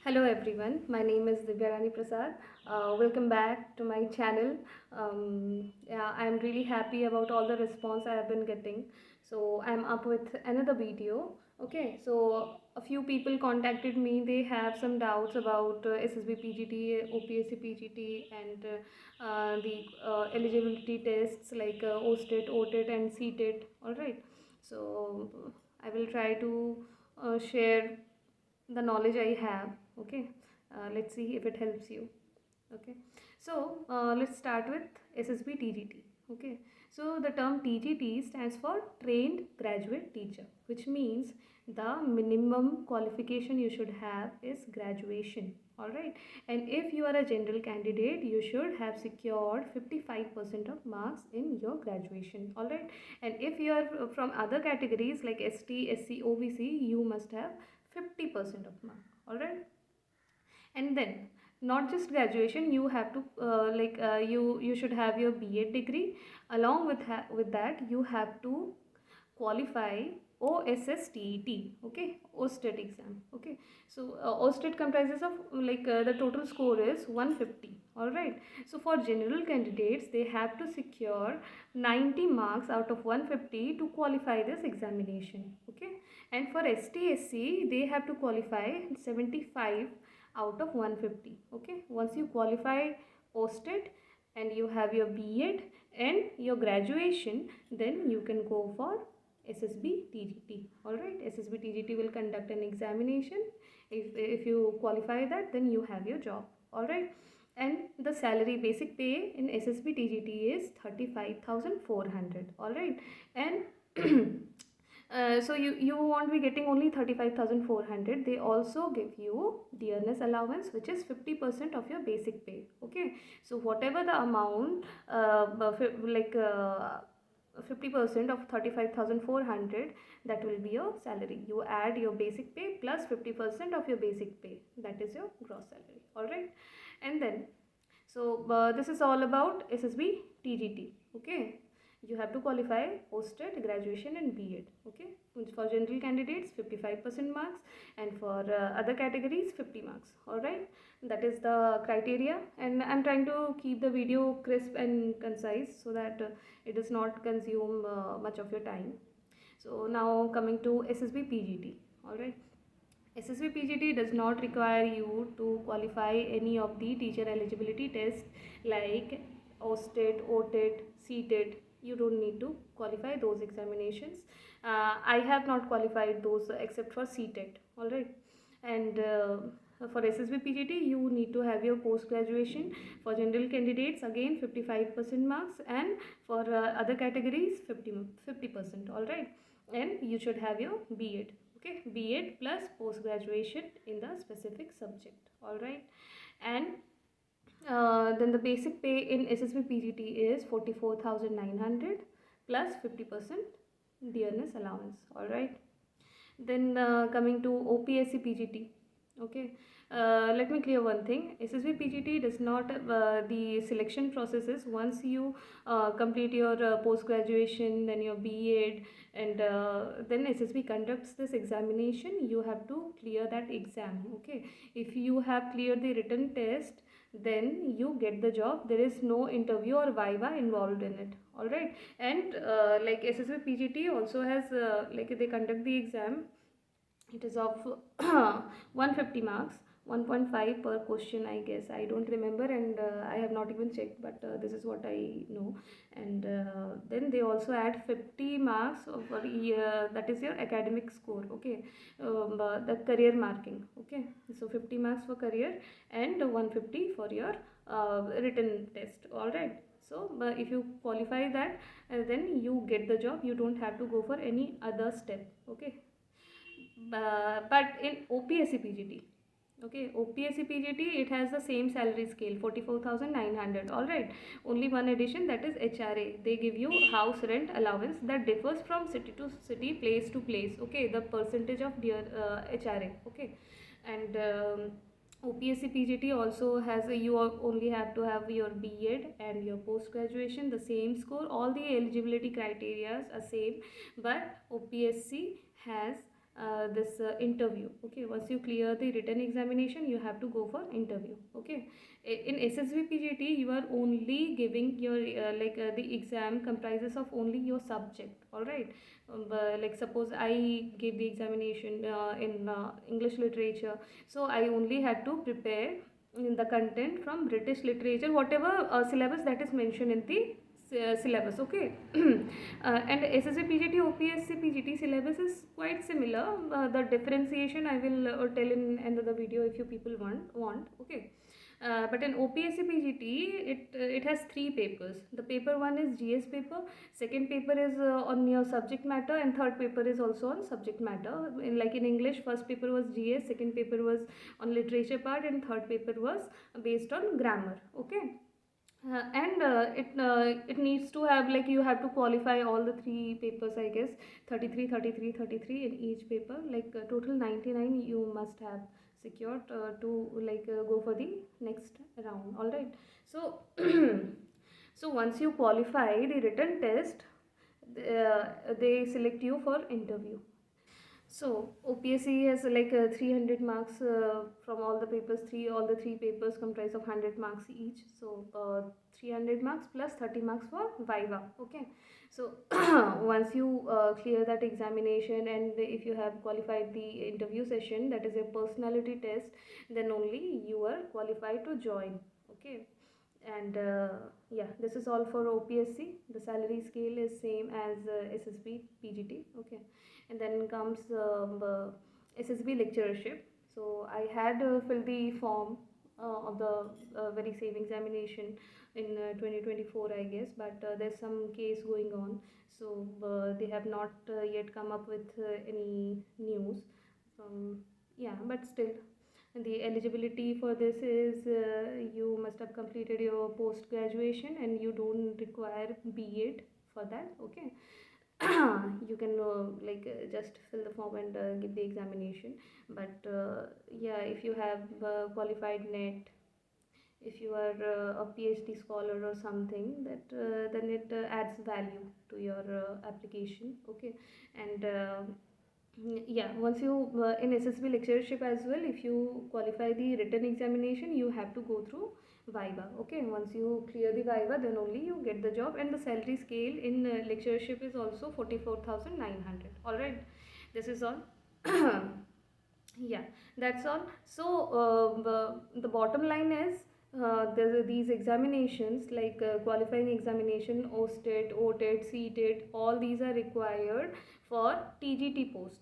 Hello everyone, my name is Divyarani Prasad. Welcome back to my channel. Yeah, I'm really happy about all the response I have been getting. So I'm up with another video. Okay, so a few people contacted me. They have some doubts about SSB PGT, OPSC PGT, and the eligibility tests like OSTET, OTET, and CTET. All right. So I will try to share the knowledge I have. Okay, let's see if it helps you. Okay, so let's start with SSB TGT. Okay, so the term TGT stands for Trained Graduate Teacher, which means the minimum qualification you should have is graduation. All right, and if you are a general candidate, you should have secured 55% of marks in your graduation. All right, and if you are from other categories like ST, SC, OBC, you must have 50% of mark. All right, and then not just graduation, you have to you should have your B.Ed degree. Along with that, you have to qualify OSSTET, okay, OSTET exam. Okay, so OSTET comprises of the total score is 150. All right, so for general candidates, they have to secure 90 marks out of 150 to qualify this examination. Okay, and for ST/SC, they have to qualify 75 out of 150. Okay, once you qualify OSTET and you have your B.Ed and your graduation, then you can go for SSB TGT. Alright, SSB TGT will conduct an examination. If you qualify that, then you have your job. Alright, and the salary basic pay in SSB TGT is 35,400. Alright, and so you won't be getting only 35,400. They also give you dearness allowance, which is 50% of your basic pay. Okay, so whatever the amount, 50% of 35,400, that will be your salary. You add your basic pay plus 50% of your basic pay, that is your gross salary. All right, and then so this is all about SSB TGT. Okay, you have to qualify OSTET, graduation, and B.Ed. Okay, for general candidates 55% marks, and for other categories 50 marks. All right, that is the criteria, and I'm trying to keep the video crisp and concise so that it does not consume much of your time. So now coming to SSB PGT. All right, SSB PGT does not require you to qualify any of the teacher eligibility tests like OSTET, OTET, CTET. You don't need to qualify those examinations. I have not qualified those except for CTET. All right, and for SSB PGT, you need to have your post graduation. For general candidates, again 55% marks, and for other categories 50%. All right, and you should have your B.Ed. Okay, B.Ed plus post graduation in the specific subject. All right, and then the basic pay in SSB PGT is 44,900 plus 50% dearness allowance. All right, then coming to OPSC PGT. Okay, let me clear one thing. SSB PGT does not the selection processes. Once you complete your post graduation, then your B.Ed, and then SSB conducts this examination. You have to clear that exam. Okay, if you have cleared the written test, then you get the job. There is no interview or viva involved in it. All right, and like SSB PGT also has they conduct the exam. It is of 150 marks, 1.5 per question, I guess. I don't remember, and I have not even checked, but this is what I know. And then they also add 50 marks for year, that is your academic score. Okay, the career marking. Okay, so 50 marks for career and 150 for your written test. All right, so if you qualify that, then you get the job. You don't have to go for any other step. Okay, but in OPSC PGT, okay, OPSC PGT, it has the same salary scale, 44,900. All right, only one addition, that is HRA. They give you house rent allowance that differs from city to city, place to place. Okay, the percentage of their HRA. Okay, and OPSC PGT also has you only have to have your B.Ed and your post graduation, the same score. All the eligibility criteria are same, but OPSC has this interview. Okay, once you clear the written examination, you have to go for interview. Okay, in SSB PGT, you are only giving your the exam comprises of only your subject. All right, like suppose I gave the examination in English literature, so I only had to prepare the content from British literature, whatever syllabus that is mentioned in the syllabus. Okay. And SSB PGT OPSC PGT syllabus is quite similar. The differentiation I will tell in another video if you people want. Okay. But in OPSC PGT, it has three papers. The paper one is GS paper, second paper is on your subject matter, and third paper is also on subject matter. Like in English, first paper was GS, second paper was on literature part, and third paper was based on grammar. Okay. And it needs to have, like, you have to qualify all the three papers, I guess, 33, 33, 33 in each paper, like total 99 you must have secured to go for the next round. All right, so so once you qualify the written test, they select you for interview. So OPSC has 300 marks from all the papers. All the three papers comprise of 100 marks each. So 300 marks plus 30 marks for Viva. Okay. So once you clear that examination, and if you have qualified the interview session, that is a personality test, then only you are qualified to join. Okay. And yeah, this is all for OPSC. The salary scale is same as SSB PGT. Okay, and then comes SSB lecturership. So I had filled the form of the very same examination in 2024, I guess, but there's some case going on, so they have not yet come up with any news. Yeah, but still, the eligibility for this is you must have completed your post graduation, and you don't require B.Ed for that. Okay. You can just fill the form and give the examination. But yeah, if you have qualified net, if you are a PhD scholar or something, that then it adds value to your application. Okay. And yeah, once you in SSB lecturership as well, if you qualify the written examination, you have to go through Viva. Okay, once you clear the Viva, then only you get the job. And the salary scale in lecturership is also 44,900. All right, this is all. Yeah, that's all. So the bottom line is there are these examinations like qualifying examination, OSTET, OTET, CTET, all these are required for TGT post.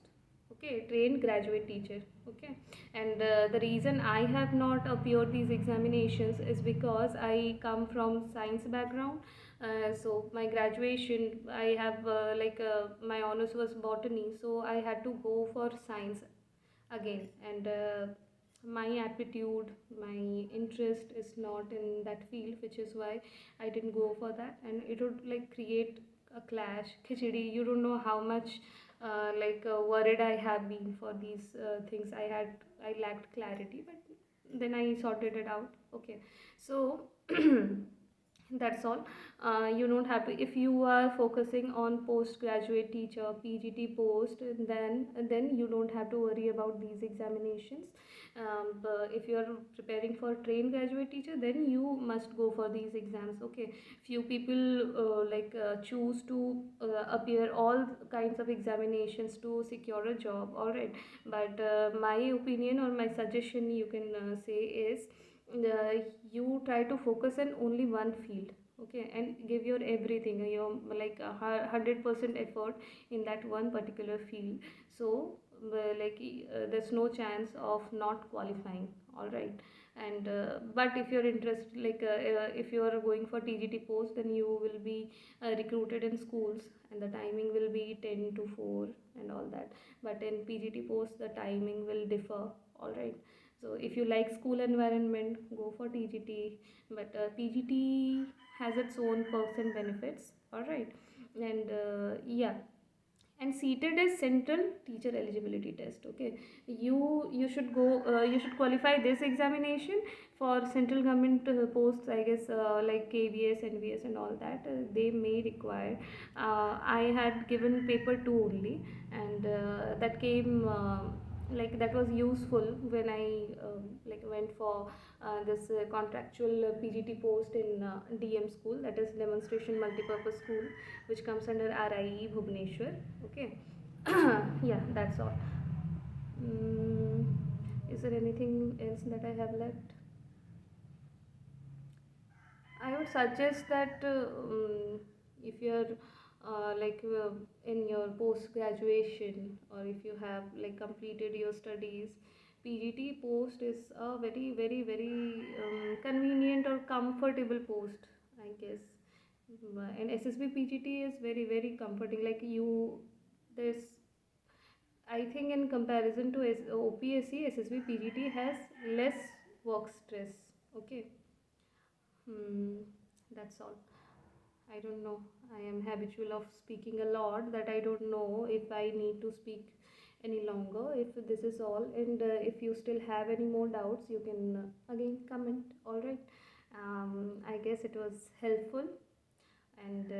Okay, trained graduate teacher. Okay, and the reason I have not appeared these examinations is because I come from science background. So my graduation, I have my honors was botany, so I had to go for science again. And my aptitude, my interest is not in that field, which is why I didn't go for that, and it would like create a clash, khichdi. You don't know how much worried I have been for these things. I lacked clarity, but then I sorted it out. Okay, so that's all. You don't have to, if you are focusing on postgraduate teacher, PGT post, then you don't have to worry about these examinations. But if you are preparing for trained graduate teacher, then you must go for these exams. Okay, few people choose to appear all kinds of examinations to secure a job. All right, but my opinion or my suggestion, you can say, is you try to focus on only one field. Okay, and give your everything, your 100% effort in that one particular field. So there's no chance of not qualifying. All right. And but if you're interested, if you are going for TGT post, then you will be recruited in schools, and the timing will be 10 to 4 and all that. But in PGT post, the timing will differ. All right. So if you like school environment, go for TGT. But PGT has its own perks and benefits. All right. And yeah, And seated is central teacher eligibility test. Okay, you should go, you should qualify this examination for central government posts, I guess, like KVS, NVS and all that. They may require, I had given paper 2 only, and that came, like that was useful when I like went for this contractual PGT post in DM school, that is demonstration multipurpose school, which comes under RIE Bhubaneswar. Okay. Yeah, that's all. mm, is there anything else that I have left? I would suggest that if you're like in your post graduation, or if you have like completed your studies, PGT post is a very very very convenient or comfortable post, I guess. And SSB PGT is very very comforting. Like you, there's, I think in comparison to OPSC, SSB PGT has less work stress. Okay. Hmm, that's all. I don't know. I am habitual of speaking a lot, that I don't know if I need to speak any longer. If this is all, and if you still have any more doubts, you can again comment. All right. I guess it was helpful, and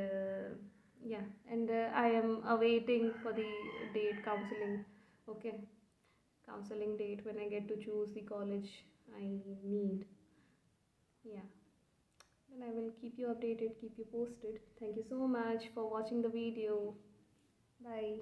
yeah, and I am awaiting for the date counseling. Okay, counseling date when I get to choose the college I need. Yeah. Then I will keep you updated, keep you posted. Thank you so much for watching the video. Bye.